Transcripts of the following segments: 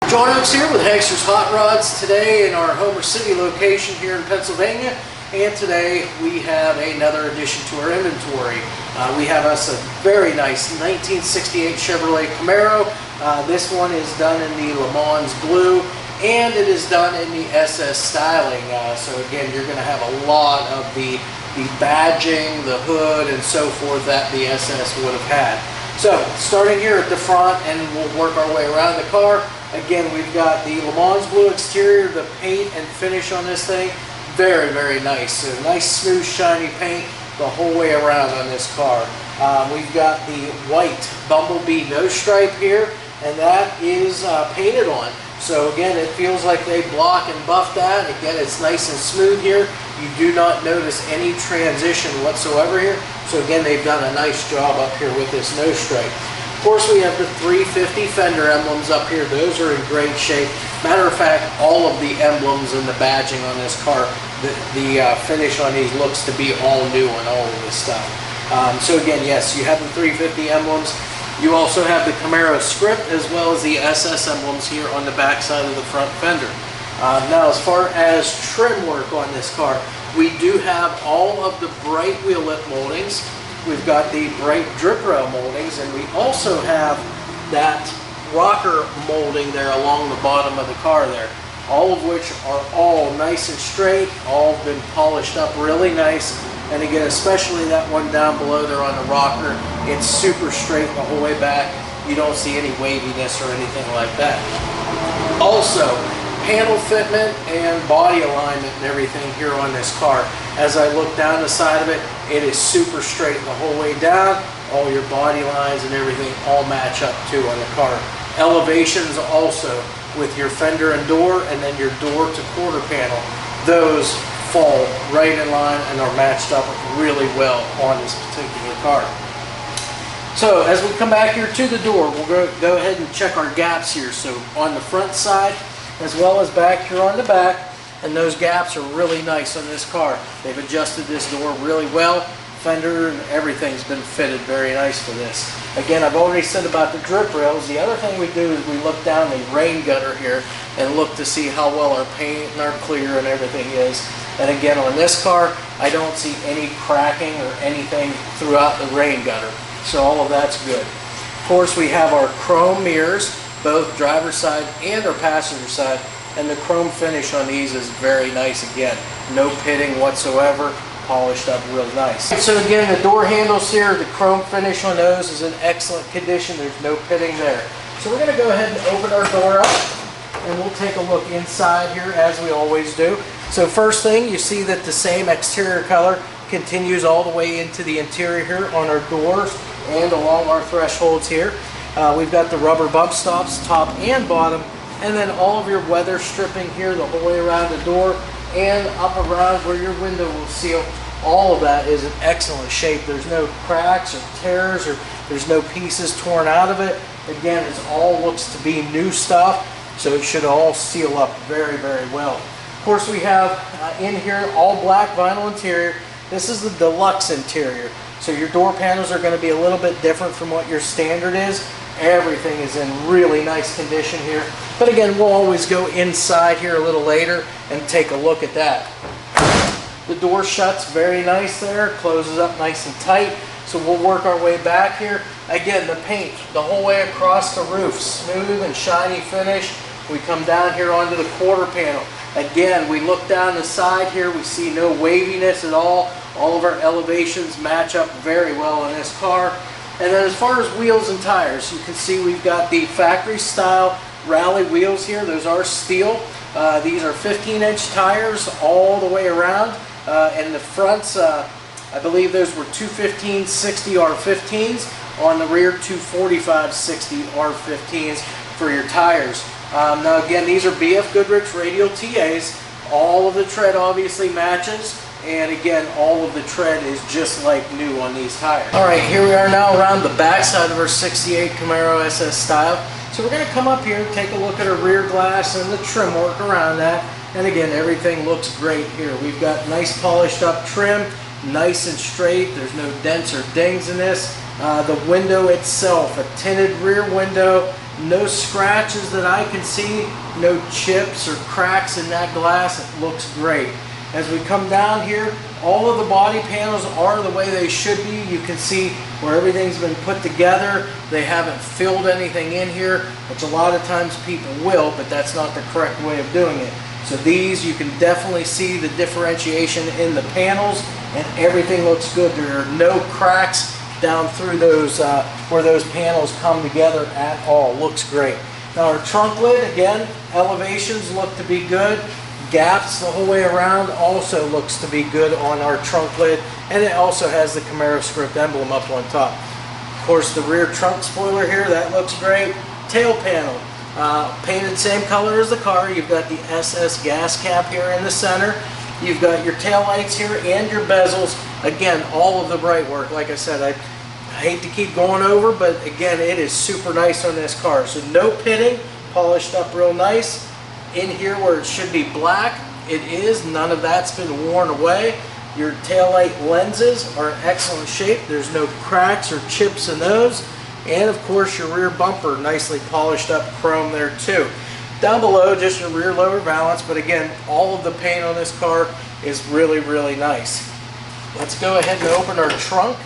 John Oaks here with HANKSTERS Hot Rods today in our Homer City location here in Pennsylvania, and today we have another addition to our inventory. We have us a very nice 1968 Chevrolet Camaro. This one is done in the Le Mans blue, and it is done in the SS styling. So again, you're going to have a lot of the badging, the hood, and so forth that the SS would have had. So starting here at the front, and we'll work our way around the car. Again, we've got the Le Mans blue exterior. The paint and finish on this thing, very, very nice. So nice, smooth, shiny paint the whole way around on this car. We've got the white Bumblebee nose stripe here, and that is painted on. So again, it feels like they block and buff that. Again, it's nice and smooth here. You do not notice any transition whatsoever here. So again, they've done a nice job up here with this nose stripe. Of course, we have the 350 fender emblems up here. Those are in great shape. Matter of fact, all of the emblems and the badging on this car, the finish on these looks to be all new on all of this stuff. So again, yes, you have the 350 emblems. You also have the Camaro script as well as the SS emblems here on the back side of the front fender. Now, as far as trim work on this car, we do have all of the bright wheel lip moldings. We've got the bright drip rail moldings, and we also have that rocker molding there along the bottom of the car there. All of which are all nice and straight, all been polished up really nice. And again, especially that one down below there on the rocker, it's super straight the whole way back. You don't see any waviness or anything like that. Also, panel fitment and body alignment and everything here on this car. As I look down the side of it, it is super straight the whole way down. All your body lines and everything all match up too on the car. Elevations also with your fender and door, and then your door to quarter panel. Those fall right in line and are matched up really well on this particular car. So as we come back here to the door, we'll go ahead and check our gaps here. So on the front side, as well as back here on the back, and those gaps are really nice on this car. They've adjusted this door really well. Fender and everything's been fitted very nice for this. Again, I've already said about the drip rails. The other thing we do is we look down the rain gutter here and look to see how well our paint and our clear and everything is. And again, on this car, I don't see any cracking or anything throughout the rain gutter. So all of that's good. Of course, we have our chrome mirrors, both driver's side and our passenger side, and the chrome finish on these is very nice again. No pitting whatsoever, polished up real nice. So again, the door handles here, the chrome finish on those is in excellent condition. There's no pitting there. So we're going to go ahead and open our door up, and we'll take a look inside here as we always do. So first thing, you see that the same exterior color continues all the way into the interior here on our doors and along our thresholds here. We've got the rubber bump stops, top and bottom, and then all of your weather stripping here the whole way around the door and up around where your window will seal. All of that is in excellent shape. There's no cracks or tears, or there's no pieces torn out of it. Again, it all looks to be new stuff, so it should all seal up very, very well. Of course, we have in here all black vinyl interior. This is the deluxe interior. So your door panels are going to be a little bit different from what your standard is. Everything is in really nice condition here. But again, we'll always go inside here a little later and take a look at that. The door shuts very nice there, closes up nice and tight. So we'll work our way back here. Again, the paint the whole way across the roof, smooth and shiny finish. We come down here onto the quarter panel. Again, we look down the side here, we see no waviness at all. All of our elevations match up very well on this car. And then as far as wheels and tires, you can see we've got the factory style rally wheels here. Those are steel. These are 15-inch tires all the way around. And the fronts, I believe those were 215/60 R15s. On the rear, 245/60 R15s for your tires. Now again, these are BF Goodrich radial TAs. All of the tread obviously matches. And again, all of the tread is just like new on these tires. Alright, here we are now around the back side of our 68 Camaro SS style. So we're going to come up here and take a look at our rear glass and the trim work around that. And again, everything looks great here. We've got nice polished up trim, nice and straight. There's no dents or dings in this. The window itself, a tinted rear window, No scratches that I can see, no chips or cracks in that glass. It looks great. As we come down here, all of the body panels are the way they should be. You can see where everything's been put together. They haven't filled anything in here, which a lot of times people will, but that's not the correct way of doing it. So these, you can definitely see the differentiation in the panels, and everything looks good. There are no cracks down through those where those panels come together at all. Looks great. Now our trunk lid, again, elevations look to be good. Gaps the whole way around also looks to be good on our trunk lid, and it also has the Camaro script emblem up on top. Of course, the rear trunk spoiler here, that looks great. Tail panel, painted same color as the car. You've got the SS gas cap here in the center. You've got your tail lights here and your bezels. Again, all of the bright work. Like I said, I hate to keep going over, but again, it is super nice on this car. So no pitting, polished up real nice. In here where it should be black, it is. None of that's been worn away. Your taillight lenses are in excellent shape. There's no cracks or chips in those. And of course your rear bumper, nicely polished up chrome there too. Down below, just your rear lower valance, but again, all of the paint on this car is really, really nice. Let's go ahead and open our trunk.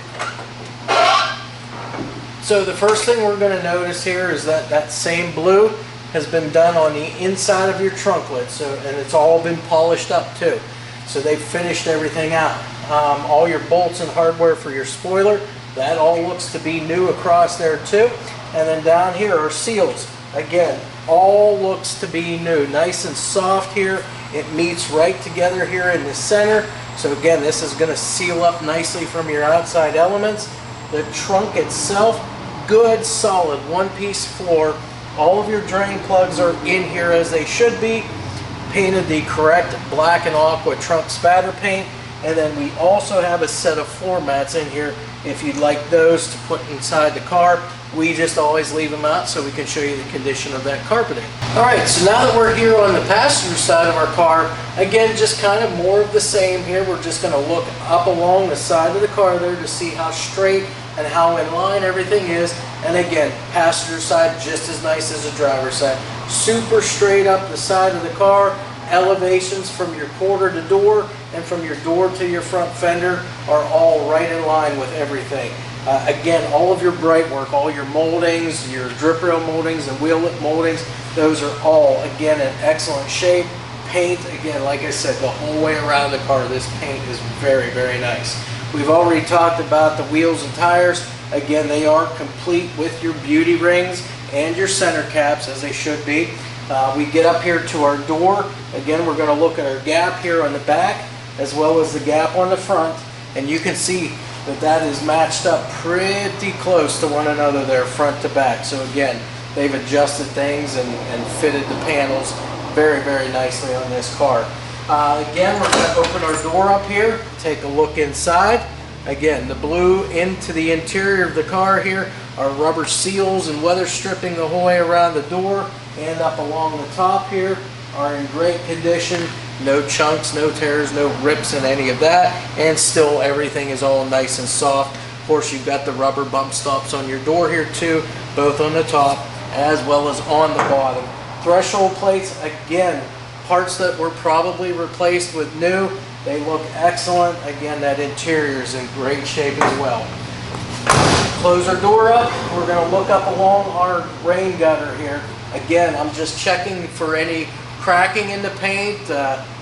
So the first thing we're going to notice here is that that same blue has been done on the inside of your trunk lid, and it's all been polished up too. So they've finished everything out. All your bolts and hardware for your spoiler, that all looks to be new across there too. And then down here are seals. Again, all looks to be new. Nice and soft here. It meets right together here in the center. So again, this is going to seal up nicely from your outside elements. The trunk itself, good solid one-piece floor. All of your drain plugs are in here as they should be. Painted the correct black and aqua trunk spatter paint. And then we also have a set of floor mats in here if you'd like those to put inside the car. We just always leave them out so we can show you the condition of that carpeting. Alright, so now that we're here on the passenger side of our car, again, just kind of more of the same here. We're just going to look up along the side of the car there to see how straight and how in line everything is. And again, passenger side just as nice as the driver's side. Super straight up the side of the car. Elevations from your quarter to door and from your door to your front fender are all right in line with everything. Again, all of your bright work, all your moldings, your drip rail moldings and wheel lip moldings, those are all, again, in excellent shape. Paint, again, like I said, the whole way around the car, this paint is very, very nice. We've already talked about the wheels and tires. Again, they are complete with your beauty rings and your center caps, as they should be. We get up here to our door. Again, we're going to look at our gap here on the back as well as the gap on the front, and you can see that that is matched up pretty close to one another there, front to back. So again, they've adjusted things and fitted the panels very, very nicely on this car. Again, we're going to open our door up here, take a look inside. Again, the blue into the interior of the car here are rubber seals and weather stripping the whole way around the door and up along the top here are in great condition. No chunks, no tears, no rips in any of that, and still everything is all nice and soft. Of course, you've got the rubber bump stops on your door here too, both on the top as well as on the bottom. Threshold plates, again, parts that were probably replaced with new. They look excellent. Again, that interior is in great shape as well. Close our door up. We're going to look up along our rain gutter here. Again, I'm just checking for any cracking in the paint,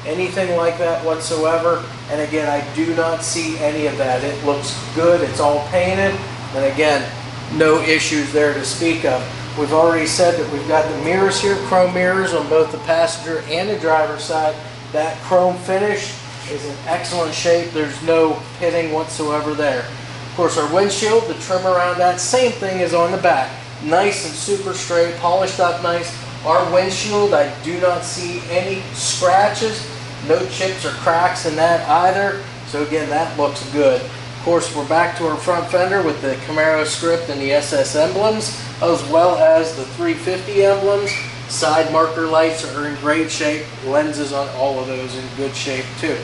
anything like that whatsoever. And again, I do not see any of that. It looks good. It's all painted. And again, no issues there to speak of. We've already said that we've got the mirrors here, chrome mirrors on both the passenger and the driver's side. That chrome finish is in excellent shape. There's no pitting whatsoever there. Of course, our windshield, the trim around that, same thing is on the back. Nice and super straight, polished up nice. Our windshield, I do not see any scratches, no chips or cracks in that either. So again, that looks good. Of course, we're back to our front fender with the Camaro script and the SS emblems, as well as the 350 emblems. Side marker lights are in great shape. Lenses on all of those in good shape too.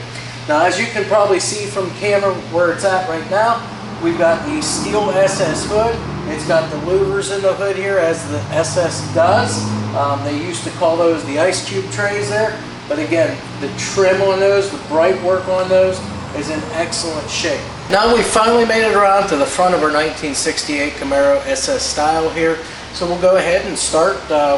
Now, as you can probably see from camera where it's at right now, we've got the steel SS hood. It's got the louvers in the hood here, as the SS does. They used to call those the ice cube trays there. But again, the trim on those, the bright work on those is in excellent shape. Now we finally made it around to the front of our 1968 Camaro SS style here. So we'll go ahead and start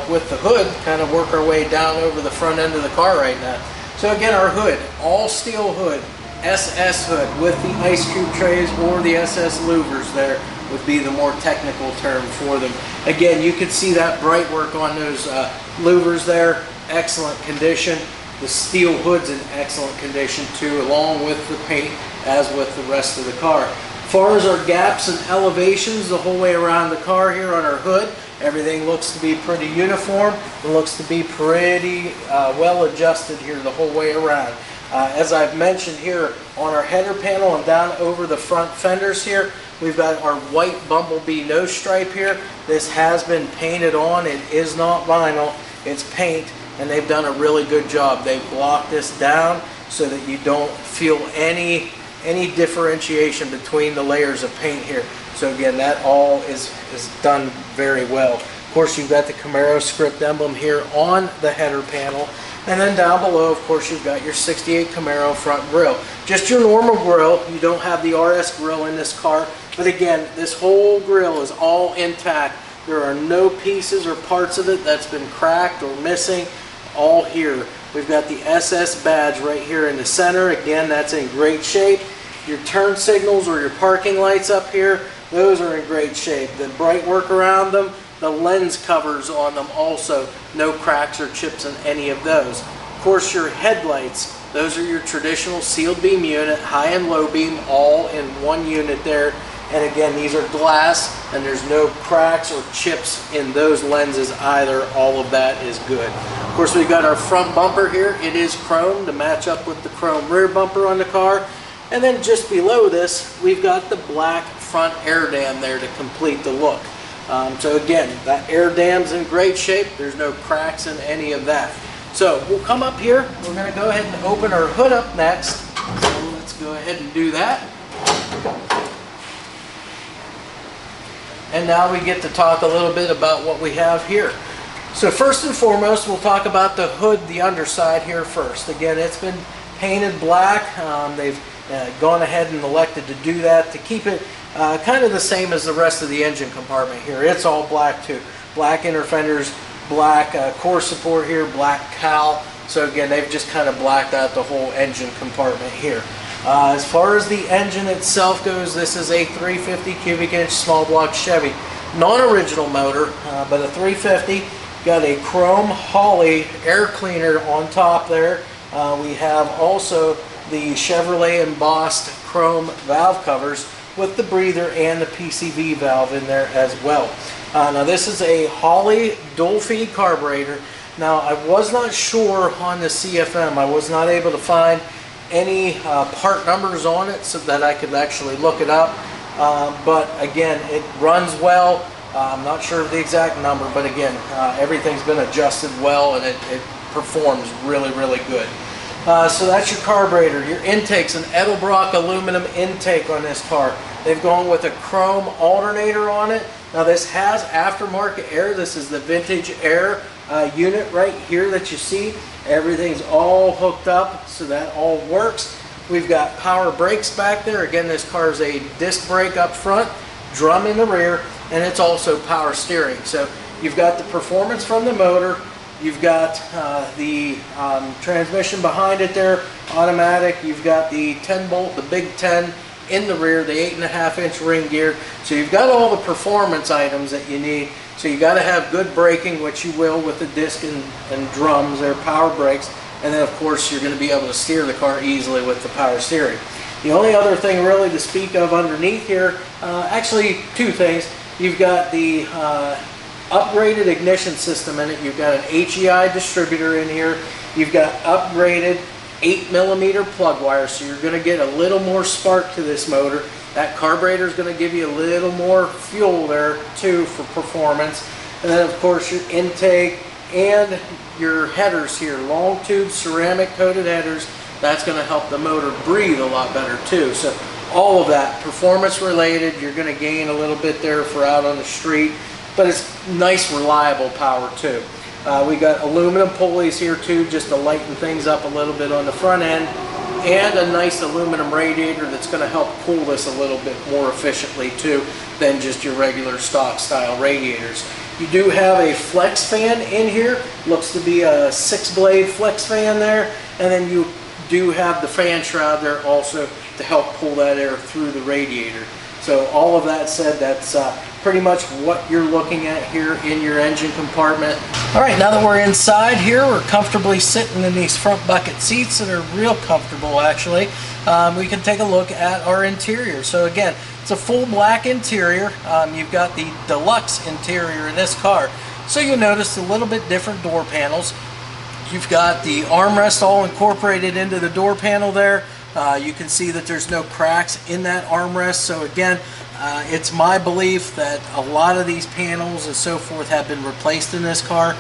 with the hood, kind of work our way down over the front end of the car right now. So again, our hood, all steel hood, SS hood with the ice cube trays, or the SS louvers there would be the more technical term for them. Again, you can see that bright work on those louvers there, excellent condition. The steel hood's in excellent condition too, along with the paint, as with the rest of the car. As far as our gaps and elevations the whole way around the car here on our hood, everything looks to be pretty uniform. It looks to be pretty well adjusted here the whole way around. As I've mentioned here on our header panel and down over the front fenders here, we've got our white Bumblebee nose stripe here. This has been painted on. It is not vinyl, it's paint. And they've done a really good job. They've blocked this down so that you don't feel any differentiation between the layers of paint here. So again, that all is done very well. Of course, you've got the Camaro script emblem here on the header panel. And then down below, of course, you've got your 68 Camaro front grille. Just your normal grille. You don't have the RS grille in this car. But again, this whole grille is all intact. There are no pieces or parts of it that's been cracked or missing. All here. We've got the SS badge right here in the center. Again, that's in great shape. Your turn signals or your parking lights up here, those are in great shape. The bright work around them, the lens covers on them also, no cracks or chips in any of those. Of course, your headlights, those are your traditional sealed beam unit, high and low beam, all in one unit there. And again, these are glass, and there's no cracks or chips in those lenses either. All of that is good. Of course, we've got our front bumper here. It is chrome to match up with the chrome rear bumper on the car. And then just below this, we've got the black front air dam there to complete the look. So again, that air dam's in great shape. There's no cracks in any of that. So we'll come up here. We're going to go ahead and open our hood up next. So let's go ahead and do that. And now we get to talk a little bit about what we have here. So first and foremost, we'll talk about the hood, the underside here first. Again, it's been painted black. They've gone ahead and elected to do that to keep it kind of the same as the rest of the engine compartment here. It's all black too. Black inner fenders, black core support here, black cowl. So again, they've just kind of blacked out the whole engine compartment here. As far as the engine itself goes, this is a 350 cubic inch small block Chevy. Non-original motor, but a 350. Got a chrome Holley air cleaner on top there. We have also the Chevrolet embossed chrome valve covers with the breather and the PCV valve in there as well. Now this is a Holley dual feed carburetor. Now I was not sure on the CFM. I was not able to find any part numbers on it so that I could actually look it up. But again, it runs well. I'm not sure of the exact number, but again, everything's been adjusted well, and it performs really, really good. So that's your carburetor. Your intake's an Edelbrock aluminum intake on this car. They've gone with a chrome alternator on it. Now this has aftermarket air. This is the vintage air unit right here that you see. Everything's all hooked up, so that all works. We've got power brakes back there. Again, this car is a disc brake up front, drum in the rear, and it's also power steering. So you've got the performance from the motor. You've got the transmission behind it there, automatic. You've got the 10 bolt, the big 10 in the rear, the 8.5 inch ring gear. So you've got all the performance items that you need. So you got to have good braking, which you will with the disc and drums, they're power brakes. And then of course you're going to be able to steer the car easily with the power steering. The only other thing really to speak of underneath here, actually two things. You've got the upgraded ignition system in it. You've got an HEI distributor in here. You've got upgraded 8mm plug wire, so you're going to get a little more spark to this motor. That carburetor is going to give you a little more fuel there too for performance. And then of course your intake and your headers here, long tube ceramic coated headers. That's going to help the motor breathe a lot better too. So all of that performance related. You're going to gain a little bit there for out on the street, but it's nice reliable power too. We got aluminum pulleys here too, just to lighten things up a little bit on the front end, and a nice aluminum radiator that's going to help cool this a little bit more efficiently too than just your regular stock style radiators. You do have a flex fan in here, looks to be a 6-blade flex fan there, and then you do have the fan shroud there also to help pull that air through the radiator. So all of that said, that's pretty much what you're looking at here in your engine compartment. All right, now that we're inside here, we're comfortably sitting in these front bucket seats that are real comfortable actually. We can take a look at our interior. So again, it's a full black interior. You've got the deluxe interior in this car. So you'll notice a little bit different door panels. You've got the armrest all incorporated into the door panel there. You can see that there's no cracks in that armrest. So again, it's my belief that a lot of these panels and so forth have been replaced in this car.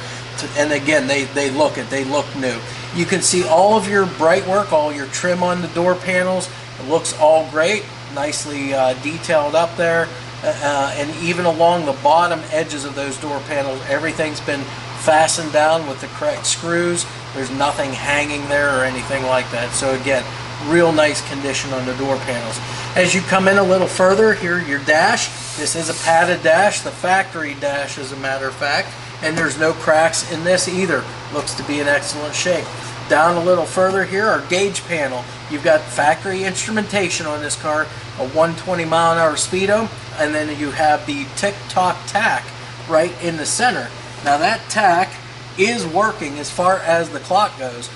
And again, they look new. You can see all of your bright work, all your trim on the door panels. It looks all great, nicely detailed up there. And even along the bottom edges of those door panels, everything's been fastened down with the correct screws. There's nothing hanging there or anything like that. So again, real nice condition on the door panels. As you come in a little further, here your dash. This is a padded dash, the factory dash as a matter of fact, and there's no cracks in this either. Looks to be in excellent shape. Down a little further here, our gauge panel. You've got factory instrumentation on this car, a 120 mile an hour speedo, and then you have the tick-tock tack right in the center. Now that tack is working as far as the clock goes,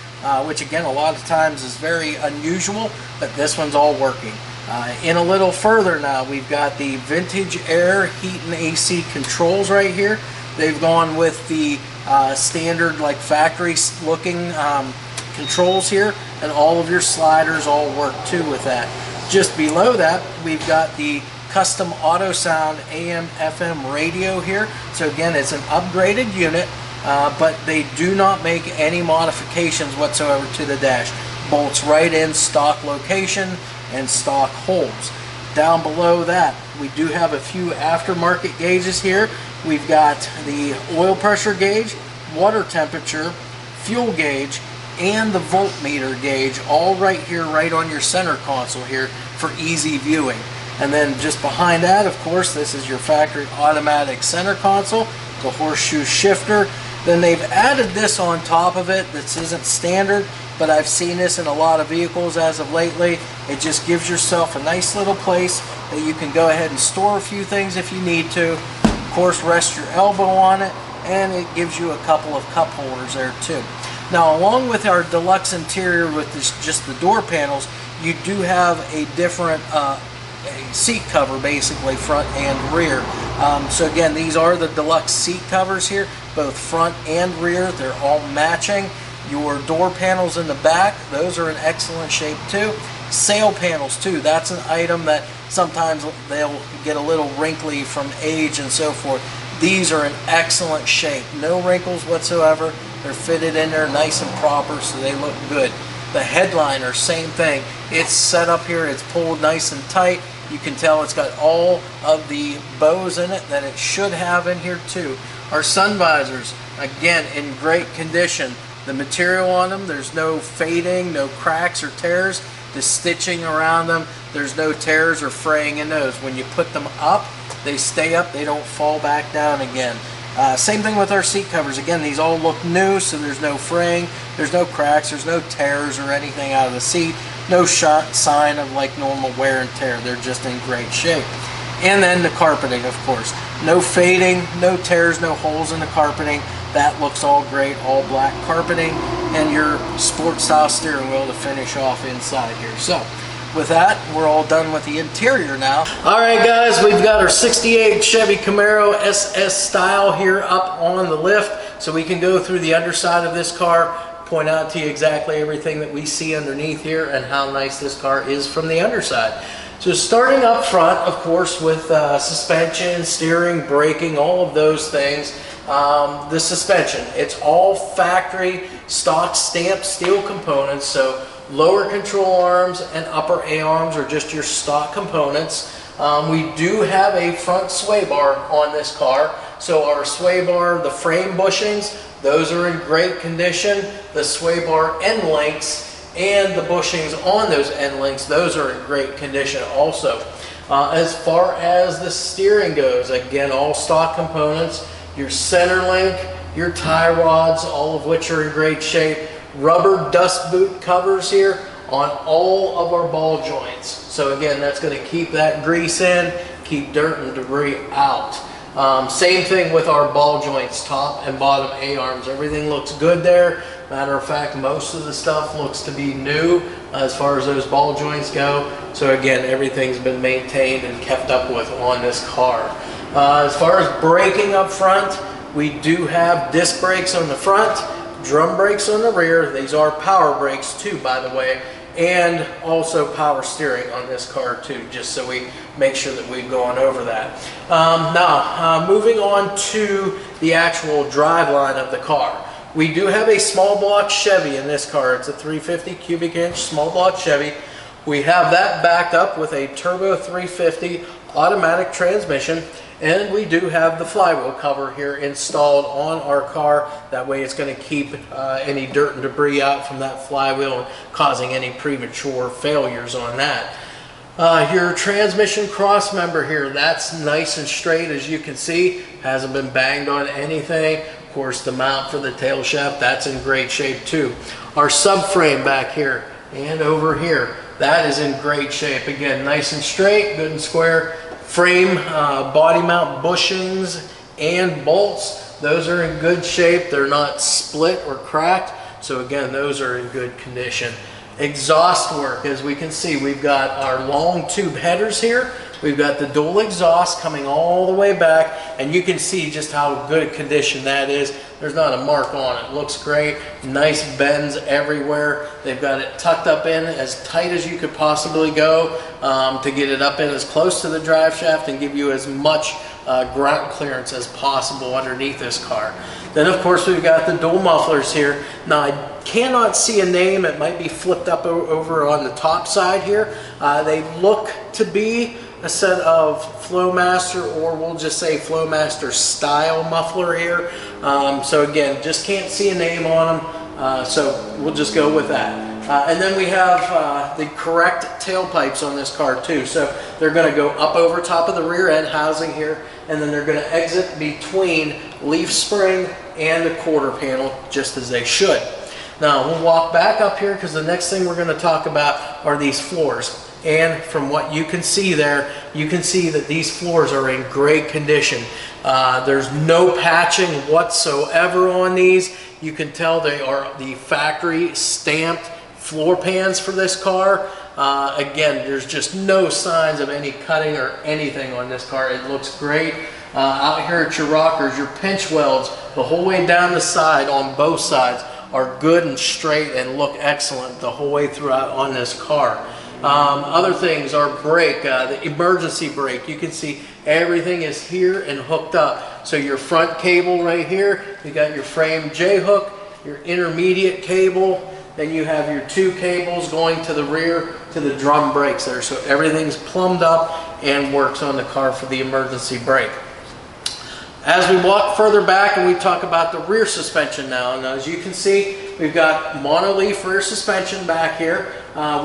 which again a lot of times is very unusual, but this one's all working. In a little further now, we've got the vintage air, heat, and AC controls right here. They've gone with the standard like factory looking controls here, and all of your sliders all work too with that. Just below that, we've got the custom auto sound AM FM radio here. So again, it's an upgraded unit, but they do not make any modifications whatsoever to the dash. Bolts right in stock location and stock holes. Down below that, we do have a few aftermarket gauges here. We've got the oil pressure gauge, water temperature, fuel gauge, and the voltmeter gauge, all right here, right on your center console here for easy viewing. And then just behind that, of course, this is your factory automatic center console, the horseshoe shifter. Then they've added this on top of it. This isn't standard, but I've seen this in a lot of vehicles as of lately. It just gives yourself a nice little place that you can go ahead and store a few things if you need to. Of course, rest your elbow on it, and it gives you a couple of cup holders there too. Now, along with our deluxe interior with this, just the door panels, you do have a different a seat cover, basically front and rear. So again, these are the deluxe seat covers here, both front and rear. They're all matching. Your door panels in the back, those are in excellent shape too. Sail panels too, that's an item that sometimes they'll get a little wrinkly from age and so forth. These are in excellent shape, no wrinkles whatsoever. They're fitted in there nice and proper, so they look good. The headliner, same thing. It's set up here, it's pulled nice and tight. You can tell it's got all of the bows in it that it should have in here too. Our sun visors, again, in great condition. The material on them, there's no fading, no cracks or tears. The stitching around them, there's no tears or fraying in those. When you put them up, they stay up, they don't fall back down again. Same thing with our seat covers. Again, these all look new, so there's no fraying, there's no cracks, there's no tears or anything out of the seat. No sign of like normal wear and tear. They're just in great shape. And then the carpeting, of course. No fading, no tears, no holes in the carpeting. That looks all great, all black carpeting, and your sports style steering wheel to finish off inside here. So with that, we're all done with the interior now. All right, guys, we've got our 68 Chevy Camaro SS style here up on the lift, so we can go through the underside of this car, point out to you exactly everything that we see underneath here and how nice this car is from the underside. So starting up front, of course, with suspension, steering, braking, all of those things. The suspension, it's all factory stock stamped steel components, so Lower control arms and upper A arms are just your stock components. We do have a front sway bar on this car. So our sway bar, the frame bushings, those are in great condition. The sway bar end links and the bushings on those end links, those are in great condition also. As far as the steering goes, again, all stock components, your center link, your tie rods, all of which are in great shape. Rubber dust boot covers here on all of our ball joints. So again, that's going to keep that grease in, keep dirt and debris out. Same thing with our ball joints, top and bottom A-arms. Everything looks good there. Matter of fact, most of the stuff looks to be new as far as those ball joints go. So again, everything's been maintained and kept up with on this car. As far as braking up front, we do have disc brakes on the front, drum brakes on the rear. These are power brakes too, by the way, and also power steering on this car too, just so we make sure that we've gone over that. Now, moving on to the actual drive line of the car. We do have a small block Chevy in this car. It's a 350 cubic inch small block Chevy. We have that backed up with a turbo 350 automatic transmission, and we do have the flywheel cover here installed on our car. That way it's going to keep any dirt and debris out from that flywheel, causing any premature failures on that. Your transmission cross member here, that's nice and straight, as you can see. Hasn't been banged on anything. Of course, the mount for the tail shaft, that's in great shape too. Our subframe back here and over here, that is in great shape. Again, nice and straight, good and square. Frame, body mount bushings and bolts, those are in good shape. They're not split or cracked. So again, those are in good condition. Exhaust work, as we can see, we've got our long tube headers here. We've got the dual exhaust coming all the way back, and you can see just how good condition that is. There's not a mark on it. Looks great. Nice bends everywhere. They've got it tucked up in as tight as you could possibly go to get it up in as close to the drive shaft and give you as much ground clearance as possible underneath this car. Then of course we've got the dual mufflers here. Now I cannot see a name. It might be flipped up over on the top side here. They look to be a set of Flowmaster, or we'll just say Flowmaster style muffler here. So again, just can't see a name on them, so we'll just go with that. And then we have the correct tailpipes on this car too. So they're going to go up over top of the rear end housing here, and then they're going to exit between leaf spring and the quarter panel, just as they should. Now we'll walk back up here, because the next thing we're going to talk about are these floors. And from what you can see there, you can see that these floors are in great condition. There's no patching whatsoever on these. You can tell they are the factory stamped floor pans for this car. Again, there's just no signs of any cutting or anything on this car. It looks great. Out here at your rockers, your pinch welds the whole way down the side on both sides are good and straight and look excellent the whole way throughout on this car. Other things are brake, the emergency brake. You can see everything is here and hooked up. So your front cable right here, you got your frame J-hook, your intermediate cable, then you have your two cables going to the rear to the drum brakes there. So everything's plumbed up and works on the car for the emergency brake. As we walk further back and we talk about the rear suspension now, and as you can see, we've got monoleaf rear suspension back here.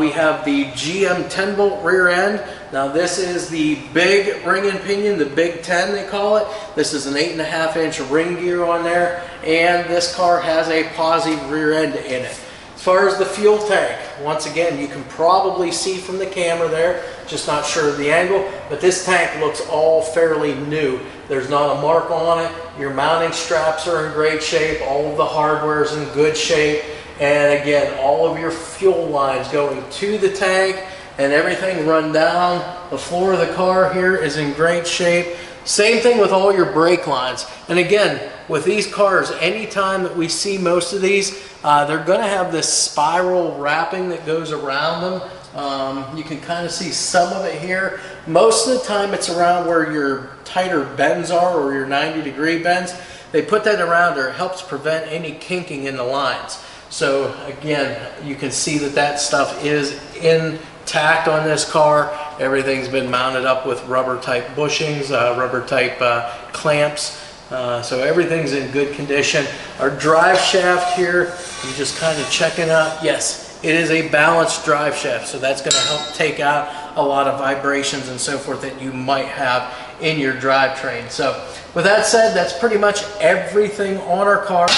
We have the GM 10-bolt rear end. Now this is the big ring and pinion, the Big 10 they call it. This is an 8.5-inch ring gear on there, and this car has a posi rear end in it. As far as the fuel tank, once again, you can probably see from the camera there, just not sure of the angle, but this tank looks all fairly new. There's not a mark on it. Your mounting straps are in great shape. All of the hardware is in good shape. And again, all of your fuel lines going to the tank and everything run down the floor of the car here is in great shape. Same thing with all your brake lines. And again, with these cars, anytime that we see most of these, they're going to have this spiral wrapping that goes around them. You can kind of see some of it here. Most of the time it's around where your tighter bends are, or your 90-degree bends. They put that around there. It helps prevent any kinking in the lines. So again, you can see that that stuff is intact on this car. Everything's been mounted up with rubber type bushings, rubber type clamps. So everything's in good condition. Our drive shaft here, I'm just kind of checking out. Yes, it is a balanced drive shaft, so that's going to help take out a lot of vibrations and so forth that you might have in your drivetrain. So with that said, that's pretty much everything on our car.